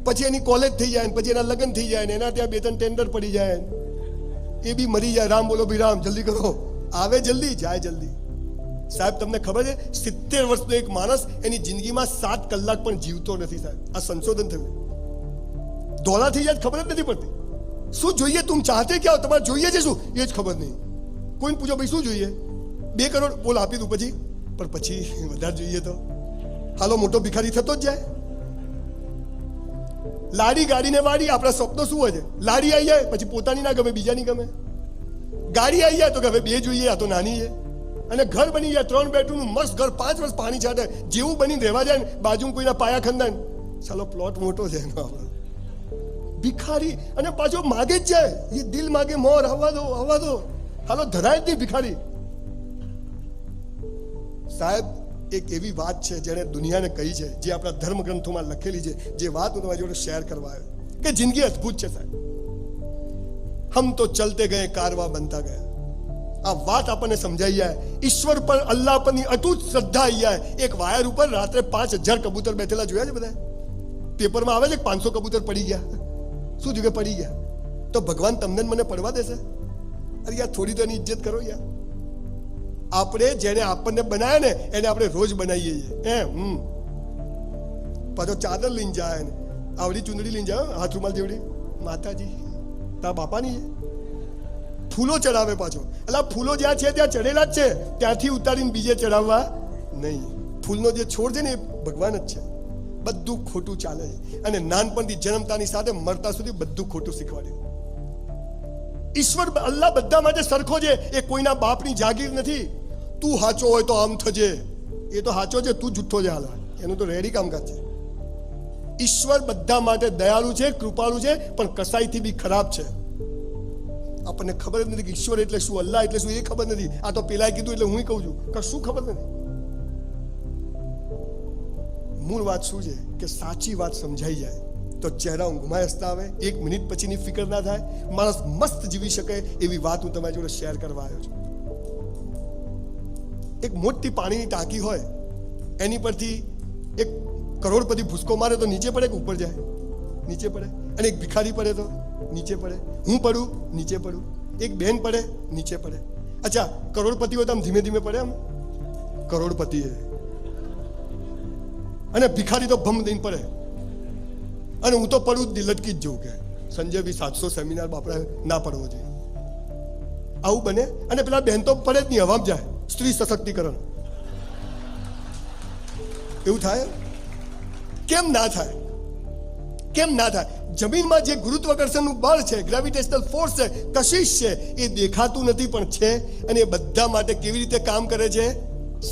પછી એની કોલેજ થઈ જાય, પછી એના લગ્ન થઈ જાય, એના ત્યાં 2-3 ટેન્ડર પડી જાય, એ બી મરી જાય. રામ બોલો ભાઈ રામ, જલ્દી કરો. આવે જલ્દી, જાય જલ્દી. સાહેબ તમને ખબર છે 70 વર્ષનો એક માણસ એની જિંદગીમાં 7 કલાક પણ જીવતો નથી સાહેબ. આ સંશોધન થયું. ધોળા થઈ જાય ખબર જ નથી પડતી. શું જોઈએ, તું ચાહતે ક્યાં હો, તમારે જોઈએ છે શું એ જ ખબર નહીં. કોઈને પૂછો ભાઈ શું જોઈએ, 2 કરોડ બોલ આપી દઉં, પછી પણ પછી વધારે જોઈએ તો હાલો મોટો ભિખારી થતો જ જાય. લાડી ગાડીને વાડી, આપણા સ્વપ્નો શું હોય છે? લાડી આવી જાય પછી પોતાની ના ગમે, બીજાની ગમે. ગાડી આવી જાય તો કે હવે 2 જોઈએ, આ તો નાની છે. અને ઘર બની જાય 3 બેડરૂમનું મસ્ત ઘર, 5 વર્ષ પાણી છાંટે, જેવું બની રહેવા જાય ને બાજુ કોઈના પાયા ખંદાય, ચાલો પ્લોટ મોટો છે એનો. ભિખારી અને પાછો માગે જ જાય, એ દિલ માગે મોર, આવવા દો. હાલો ધરાય જ નહીં ભિખારી. સાહેબ એક એવી વાત છે જેને દુનિયાને કહી છે, જે આપણા ધર્મ ગ્રંથોમાં લખેલી છે, જે વાત હું તમારી જોડે શેર કરવા આવ્યો કે જિંદગી અદ્ભુત છે સાહેબ. હમ તો ચલતે ગયે કારવા બનતા ગયા. આ વાત આપણને સમજાઈ જાય. ઈશ્વર પર, અલ્લાહ પરની અતૂટ શ્રદ્ધા આવી જાય. એક વાયર ઉપર રાત્રે 5000 કબૂતર બેઠેલા જોયા છે બધા? પેપરમાં આવે છે 500 કબૂતર પડી ગયા. શું થયું કે પડી ગયા? તો ભગવાન તમને મને પડવા દેશે? અરે યાર થોડી તો એની ઇજ્જત કરો યાર. આપણે જેને આપણને બનાવ્યા ને એને આપણે રોજ બનાવીએ છીએ. પાછો ચાદર લઈને જાય ને આવડી ચુંદડી લઈને જાય, હાથ રૂમાલ જેવડી, માતાજી તારા બાપાની છે. ફૂલો ચડાવે પાછો. એટલે ફૂલો જ્યાં છે ત્યાં ચડેલા જ છે, ત્યાંથી ઉતારીને બીજે ચડાવવા નહીં. ફૂલનો જે છોડ છે ને એ ભગવાન જ છે. બધું ખોટું ચાલે છે. અને નાનપણથી જન્મતાની સાથે મરતા સુધી બધું ખોટું શીખવાડ્યું. ઈશ્વર અલ્લાહ બધા માટે સરખો છે. એ કોઈના બાપની જાગીર નથી. તું હાચો હોય તો આમ થજે, એ તો હાચો છે, તું જુઠ્ઠો છે, હાલ એનું તો રેડી કામકાજ છે. ઈશ્વર બધા માટે દયાળુ છે, કૃપાળુ છે, પણ કસાઈથી બી ખરાબ છે. આપણને ખબર જ નથી કે ઈશ્વર એટલે શું, અલ્લાહ એટલે શું, એ ખબર નથી. આ તો પેલાએ કીધું એટલે હું કહું છું, કશું ખબર નથી. મૂળ વાત શું છે કે સાચી વાત સમજાઈ જાય તો ચહેરા ઊંઘમાં હસતા આવે, 1 મિનિટ પછીની ફિકર ના થાય, માણસ મસ્ત જીવી શકે. એવી વાત હું તમારી જોડે શેર કરવા આવ્યો છું. એક મોટી પાણીની ટાંકી હોય, એની પરથી એક કરોડપતિ ભૂસકો મારે તો નીચે પડે કે ઉપર જાય? નીચે પડે. અને એક ભિખારી પડે તો નીચે પડે. હું પડું નીચે પડું. એક બેન પડે નીચે પડે. અચ્છા કરોડપતિ હોય તો આમ ધીમે ધીમે પડે, આમ કરોડપતિ અને ભિખારી તો ભમ દઈને પડે. અને હું તો પડું લટકી જ જવું કે સંજય બી 700 સેમિનાર બાપડા ના પડવો જોઈએ. આવું બને. અને પેલા બેન તો પડે જ નહીં, હવામાં જાય. સ્ત્રી સશક્તિકરણ. એવું થાય? કેમ ના થાય? કેમ ના થાય? જમીનમાં જે ગુરુત્વાકર્ષણનું બળ છે, ગ્રેવિટેશનલ ફોર્સ છે, કશિશ છે, એ દેખાતું નથી પણ છે. અને એ બધા માટે કેવી રીતે કામ કરે છે?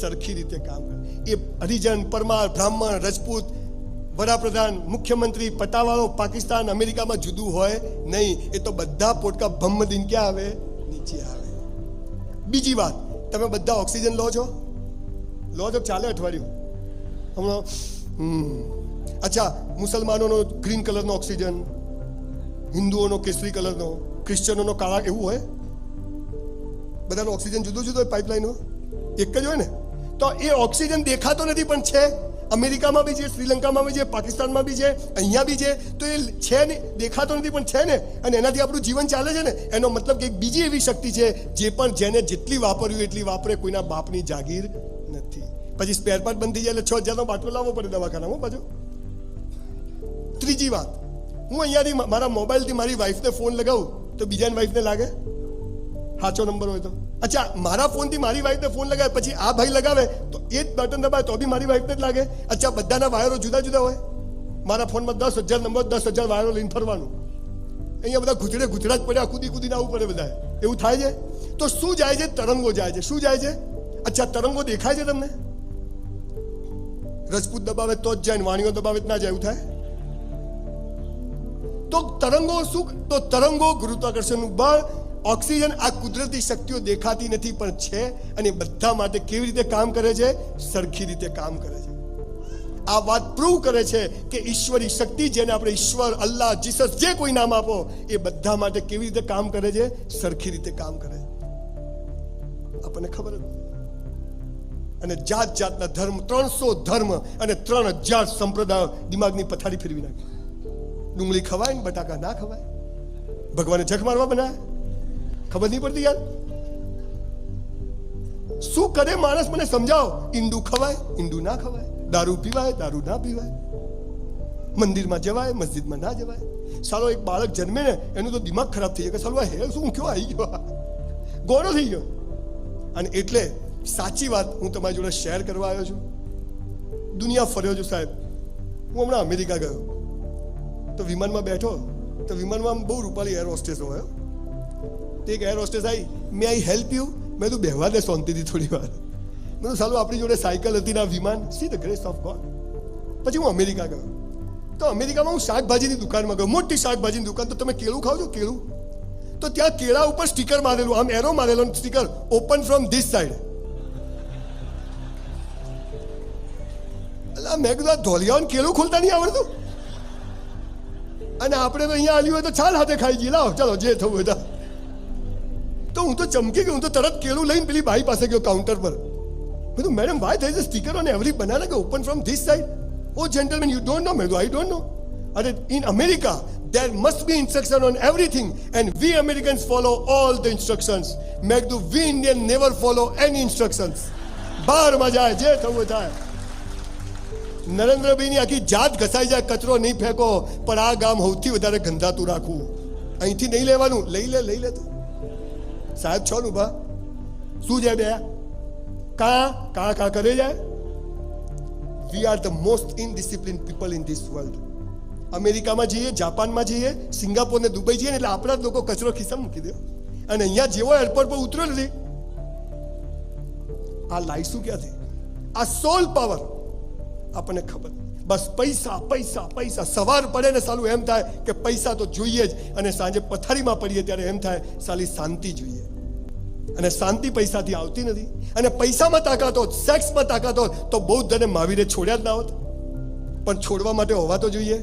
સરખી રીતે કામ કરે. એ હરિજન, પરમાર, બ્રાહ્મણ, રજપૂત, વડાપ્રધાન, મુખ્યમંત્રી, પટાવાળો, પાકિસ્તાન, અમેરિકામાં જુદું હોય નહીં. એ તો બધા પોટકા ભમ્મ દિન ક્યાં આવે? નીચે આવે. બીજી વાત, તમે બધા ઓક્સિજન લો છો? ચાલે અઠવાડિયું હમણાં? અચ્છા મુસલમાનોનો ગ્રીન કલરનો ઓક્સિજન, હિન્દુઓનો કેસરી કલરનો, ક્રિશ્ચિયનોનો કાળા, એવું હોય? બધાનો ઓક્સિજન જુદો જુદો હોય, પાઇપલાઇનો એક જ હોય ને? તો એ ઓક્સિજન દેખાતો નથી પણ છે. અમેરિકામાં બી છે, શ્રીલંકામાં બી છે, પાકિસ્તાનમાં બી છે, અહીંયા બી છે. તો એ છે ને, દેખાતો નથી પણ છે ને. અને એનાથી આપણું જીવન ચાલે છે ને. એનો મતલબ કે એક બીજી એવી શક્તિ છે જે પણ જેને જેટલી વાપરવી એટલી વાપરે, કોઈના બાપની જાગીર નથી. પછી સ્પેર પાર્ટ બંધ થઈ જાય એટલે 6000નો બાટલો લાવવો પડે દવાખાનામાં પાછું. ત્રીજી વાત, હું અહીંયાથી મારા મોબાઈલથી મારી વાઈફને ફોન લગાવું તો બીજાની વાઈફને લાગે? સાચો નંબર હોય તો. અચ્છા મારા ફોનથી મારી વાઈફને ફોન લગાવે, પછી આ ભાઈ લગાવે તો એ જ બટન દબાવે તો બી મારી વાઈફને જ લાગે? અચ્છા બધાના વાયરો જુદા જુદા હોય? મારા ફોનમાં 10000 નંબર, 10000 વાયરો લઈને ફરવાનું. અહીંયા બધા ગુજડે જ પડ્યા, કૂદીને આવવું પડે બધા. એવું થાય છે? તો શું જાય છે? તરંગો જાય છે. શું જાય છે? અચ્છા તરંગો દેખાય છે તમને? રજપૂત દબાવે તો જ જાય, વાણીઓ દબાવે જ ના જાય, એવું થાય? તો તરંગો શું? તો તરંગો, ગુરુત્વાકર્ષણનું બળ, ઓક્સિજન, આ કુદરતી શક્તિઓ દેખાતી નથી પણ છે. અને બધા માટે કેવી રીતે કામ કરે છે? સરખી રીતે કામ કરે છે. આ વાત પ્રૂવ કરે છે કે ઈશ્વરી શક્તિ, જેને આપણે ઈશ્વર, અલ્લાહ, જીસસ, જે કોઈ નામ આપો, એ બધા માટે કેવી રીતે કામ કરે છે? સરખી રીતે કામ કરે છે. આપણને ખબર જ. અને જાત જાતના ધર્મ, 300 ધર્મ અને 3000 સંપ્રદાયો દિમાગની પથારી ફેરવી નાખી. ડુંગળી ખવાય ને બટાકા ના ખવાય? ભગવાને જખ મારવા બનાવ્યા? ખબર નહીં પડતી યાર. શું કરે માણસ મને સમજાવો. ઈંડું ખવાય, ઈંડું ના ખવાય. દારૂ પીવાય, દારૂ ના પીવાય. મંદિરમાં જવાય, મસ્જિદમાં ના જવાય. સાલો એક બાળક જન્મે ને એનું તો દિમાગ ખરાબ થઈ જાય કે સાલો હે શું કયો આવી ગયો, ગોળો થઈ ગયો. અને એટલે સાચી વાત હું તમારી જોડે શેર કરવા આવ્યો છું. દુનિયા ફર્યો છું સાહેબ. હું હમણાં અમેરિકા ગયો તો વિમાનમાં બેઠો તો વિમાનમાં બહુ રૂપાળી એર હોસ્ટેસ હોય. તે એક એર હોસ્ટેસ આવી, મે આઈ હેલ્પ યુ? મેં તું બેહવા દે શાંતિથી થોડી વાર. મેં સાલું આપણી જોડે સાયકલ હતી ના વિમાન. See the grace of God. પછી હું અમેરિકા ગયો તો અમેરિકામાં હું શાકભાજીની દુકાનમાં ગયો, મોટી શાકભાજીની દુકાન. તો તમે કેળું ખાવ છો? કેળું તો ત્યાં કેળા ઉપર સ્ટીકર મારેલું, આમ એરો મારેલો sticker, open from this side. એટલે મેં કીધું આ ધોલિયાઓને કેળું ખોલતા નહીં આવડતું. અને આપણે તો અહીંયા આલ્યું હોય તો છાલ હાથે ખાઈ જઈએ, લાવો ચાલો જે થવું હતા. તો હું તો ચમકી ગયો. હું તો તરત કેળું લઈને પેલી ભાઈ પાસે ગયો કાઉન્ટર પર. મેં madam why there is a sticker on every banana કે open from this side? Oh gentlemen, you don't know? મેં કીધું I don't know. And in America there must be instruction on everything and we Americans follow all the instructions. મેં કીધું we Indian never follow any instructions. બહારમાં જાય જે થવું થાય. નરેન્દ્રભાઈની આખી જાત ઘસાઈ જાય, કચરો નહીં ફેંકો પણ આ ગામ સૌથી વધારે ગંધાતું રાખવું. અહીંથી નહીં લેવાનું, લઈ લે તું. સાહેબ છો ને બા શું જાય બે કા કરે જાય. We are the most indisciplined people in this world. અમેરિકામાં જઈએ, જાપાનમાં જઈએ, સિંગાપોર ને દુબઈ જઈએ એટલે આપણા જ લોકો કચરો ખિસ્સામાં મૂકી દે. અને અહીંયા જેવો એરપોર્ટ પર ઉતર્યો નથી, આ લાઈશું ક્યાંથી? આ સોલ પાવર આપણને ખબર. બસ પૈસા પૈસા પૈસા. સવાર પડે ને સાલું એમ થાય કે પૈસા તો જોઈએ જ. અને સાંજે પથારીમાં પડીએ ત્યારે એમ થાય સાલી શાંતિ જોઈએ. અને શાંતિ પૈસાથી આવતી નથી. અને પૈસામાં તાકાત હોત, સેક્સમાં તાકાત હોત તો બૌદ્ધ અને મહાવીરે છોડ્યા જ ના હોત. પણ છોડવા માટે હોવા તો જોઈએ.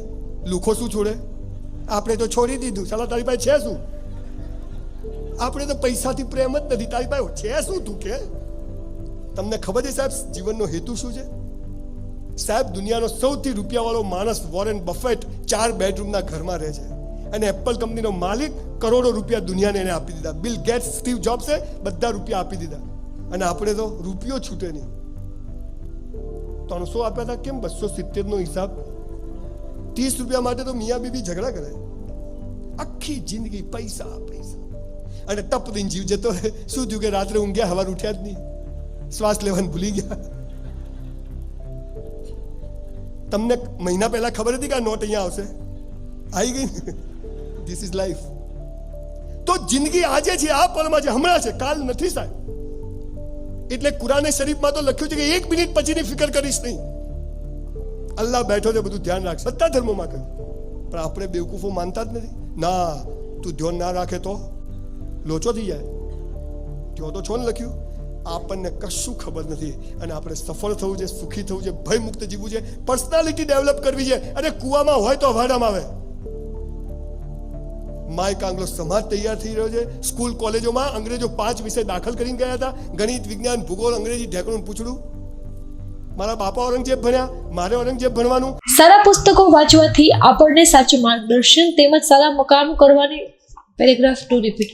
લુખો શું છોડે? આપણે તો છોડી દીધું. સાલા તારી પાસે છે શું? આપણે તો પૈસાથી પ્રેમ જ નથી. તારી પાસે છે શું? તું કે તમને ખબર છે સાહેબ જીવનનો હેતુ શું છે? સાહેબ દુનિયાનો સૌથી રૂપિયાવાળો માણસ વોરેન બફેટ 4 બેડરૂમના ઘરમાં રહે છે. અને એપલ કંપનીનો માલિક કરોડો રૂપિયા દુનિયાને એને આપી દીધા. બિલ ગેટ્સ, સ્ટીવ જોબ્સે બધા રૂપિયા આપી દીધા. અને આપણે તો રૂપિયો છૂટે નહીં. 300 આપ્યા હતા, કેમ 270 નો હિસાબ? 30 રૂપિયા માટે તો મિયા બીબી ઝઘડા કરે. આખી જિંદગી પૈસા પૈસા. અને ટપ દઈને જીવ જતો રહે. શું થયું કે રાત્રે ઊંઘ્યા, સવાર ઉઠ્યા જ નહીં, શ્વાસ લેવાનું ભૂલી ગયા. તમને મહિના પહેલા ખબર હતી કે આ નોટ અહીંયા આવશે? આવી ગઈ. This is life. તો જિંદગી આજે છે, આ પળમાં છે, હમણાં છે, કાલ નથી સાહેબ. એટલે કુરાને શરીફમાં તો લખ્યું છે કે 1 મિનિટ પછીની ફિકર કરીશ નહીં. અલ્લાહ બેઠો છે, બધું ધ્યાન રાખશે. બધા ધર્મોમાં કહ્યું. પણ આપણે બેવકૂફો માનતા જ નથી. ના, તું ધ્યાન ના રાખે તો લોચો થઈ જાય. જો તો છો ને લખ્યું. આપણને કશું ખબર નથી. અને આપણે સફળ થવું છે, સુખી થવું છે, ભય મુક્ત જીવવું છે, પર્સનાલિટી ડેવલપ કરવી છે. અને કુવામાં હોય તો અવાડામાં આવે. માય કાંગલો સમાજ તૈયાર થઈ રહ્યો છે. સ્કૂલ કોલેજોમાં અંગ્રેજો 5 વિષય દાખલ કરીને ગયા હતા. ગણિત, વિજ્ઞાન, ભૂગોળ, અંગ્રેજી, ઢેકણું પૂછડું. મારા બાપા ઔરંગઝેબ ભણ્યા, મારે ઔરંગઝેબ ભણવાનું. સારા પુસ્તકો વાંચવાથી આપણને સાચું માર્ગદર્શન તેમજ સારા મકામ કરવાની પેરેગ્રાફ ટુ રિપીટ.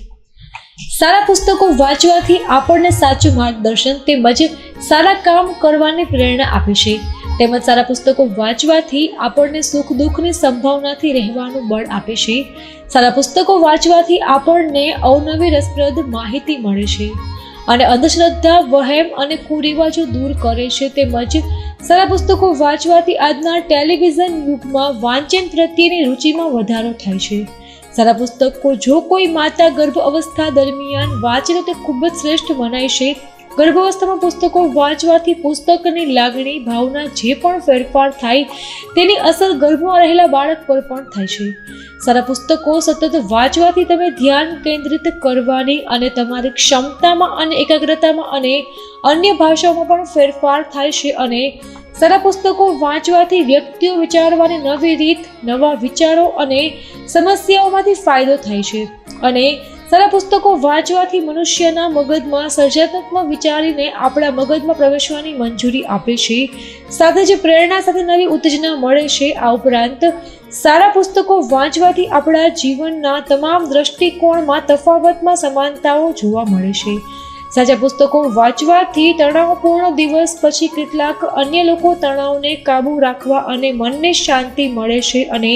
સારા પુસ્તકો વાંચવાથી આપણને સાચું માર્ગદર્શન તેમજ સારા કામ કરવાની પ્રેરણા આપે છે. તેમજ સારા પુસ્તકો વાંચવાથી આપણને સુખ દુઃખની સંભાવનાથી રહેવાનું બળ આપે છે. સારા પુસ્તકો વાંચવાથી આપણને અવનવી રસપ્રદ માહિતી મળે છે અને અંધશ્રદ્ધા, વહેમ અને કુરિવાજો દૂર કરે છે. તેમજ સારા પુસ્તકો વાંચવાથી આજના ટેલિવિઝન યુગમાં વાંચન પ્રત્યેની રુચિમાં વધારો થાય છે. સારા પુસ્તકો જો કોઈ માતા ગર્ભ અવસ્થા દરમિયાન વાંચે તો તે ખૂબ જ શ્રેષ્ઠ મનાય છે. ગર્ભાવસ્થામાં પુસ્તકો વાંચવાથી પુસ્તકની લાગણી, ભાવના જે પણ ફેરફાર થાય તેની અસર ગર્ભમાં રહેલા બાળક પર પણ થાય છે. સારા પુસ્તકો સતત વાંચવાથી તમે ધ્યાન કેન્દ્રિત કરવાની અને તમારી ક્ષમતામાં અને એકાગ્રતામાં અને અન્ય ભાષાઓમાં પણ ફેરફાર થાય છે. અને સારા પુસ્તકો વાંચવાથી વ્યક્તિઓ વિચારવાની નવી રીત, નવા વિચારો અને સમસ્યાઓમાંથી ફાયદો થાય છે. અને સારા પુસ્તકો વાંચવાથી મનુષ્યના મગજમાં સર્જનાત્મક વિચારીને આપણા મગજમાં પ્રવેશવાની મંજૂરી આપે છે. સાથે જ પ્રેરણા સાથે નવી ઉત્તેજના મળે છે. આ ઉપરાંત સારા પુસ્તકો વાંચવાથી આપણા જીવનના તમામ દ્રષ્ટિકોણમાં તફાવતમાં સમાનતાઓ જોવા મળે છે. સાચા પુસ્તકો વાંચવાથી તણાવપૂર્ણ દિવસ પછી કેટલાક અન્ય લોકો તણાવને કાબૂ રાખવા અને મનને શાંતિ મળે છે. અને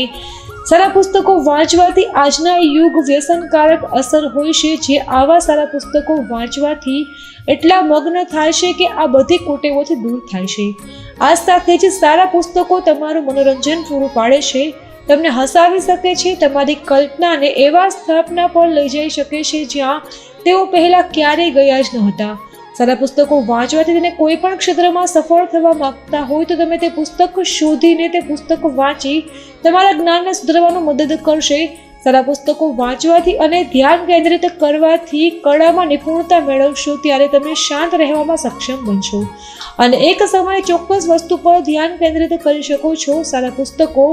સારા પુસ્તકો વાંચવાથી આજના યુગ વ્યસનકારક અસર હોય છે, જે આવા સારા પુસ્તકો વાંચવાથી એટલા મગ્ન થાય છે કે આ બધી કુટેવોથી દૂર થાય છે. આ સાથે જ સારા પુસ્તકો તમારું મનોરંજન પૂરું પાડે છે, તમને હસાવી શકે છે, તમારી કલ્પનાને એવા સ્થાપના પર લઈ જઈ શકે છે જ્યાં તેઓ પહેલા ક્યારેય ગયા જ નહોતા. સારા પુસ્તકો વાંચવાથી તેને કોઈ પણ ક્ષેત્રમાં સફળ થવા માંગતા હોય તો તમે તે પુસ્તક શોધીને તે પુસ્તક વાંચી તમારા જ્ઞાનને સુધારવામાં મદદ કરશે. સારા પુસ્તકો વાંચવાથી અને ધ્યાન કેન્દ્રિત કરવાથી કળામાં નિપુણતા મેળવશો ત્યારે તમે શાંત રહેવામાં સક્ષમ બનશો અને એક સમયે ચોક્કસ વસ્તુ પર ધ્યાન કેન્દ્રિત કરી શકો છો. સારા પુસ્તકો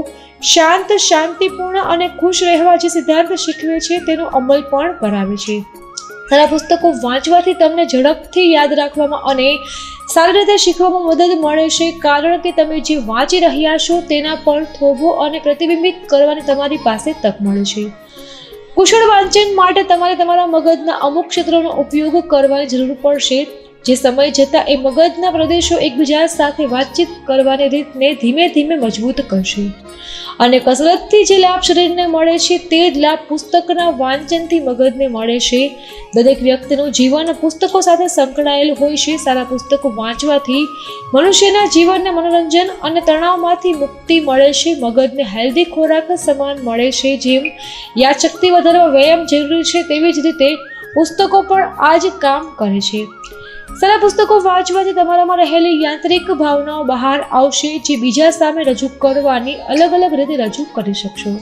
શાંત, શાંતિપૂર્ણ અને ખુશ રહેવા જે સિદ્ધાંત શીખવે છે તેનો અમલ પણ કરાવે છે. સારા પુસ્તકો વાંચવાથી તમને ઝડપથી યાદ રાખવામાં અને સારી રીતે શીખવામાં મદદ મળે છે, કારણ કે તમે જે વાંચી રહ્યા છો તેના પર થોભો અને પ્રતિબિંબિત કરવાની તમારી પાસે તક મળે છે. કુશળ વાંચન માટે તમારે તમારા મગજના અમુક ક્ષેત્રોનો ઉપયોગ કરવાની જરૂર પડશે, જે સમય જતાં એ મગજના પ્રદેશો એકબીજા સાથે વાતચીત કરવાની રીતને ધીમે ધીમે મજબૂત કરશે. અને કસરતથી જે લાભ શરીરને મળે છે તે જ લાભ પુસ્તકના વાંચનથી મગજને મળે છે. દરેક વ્યક્તિનું જીવન પુસ્તકો સાથે સંકળાયેલ હોય છે. સારા પુસ્તકો વાંચવાથી મનુષ્યના જીવનને મનોરંજન અને તણાવમાંથી મુક્તિ મળે છે, મગજને હેલ્ધી ખોરાક સમાન મળે છે. જેમ યાદશક્તિ વધારવા વ્યાયામ જરૂરી છે, તેવી જ રીતે પુસ્તકો પણ આ જ કામ કરે છે. સારા પુસ્તકો વાંચવાથી તમારામાં રહેલી યાંત્રિક ભાવનાઓ બહાર આવશે, જે બીજા સામે રજૂ કરવાની અલગ અલગ રીતે રજૂ કરી શકશો.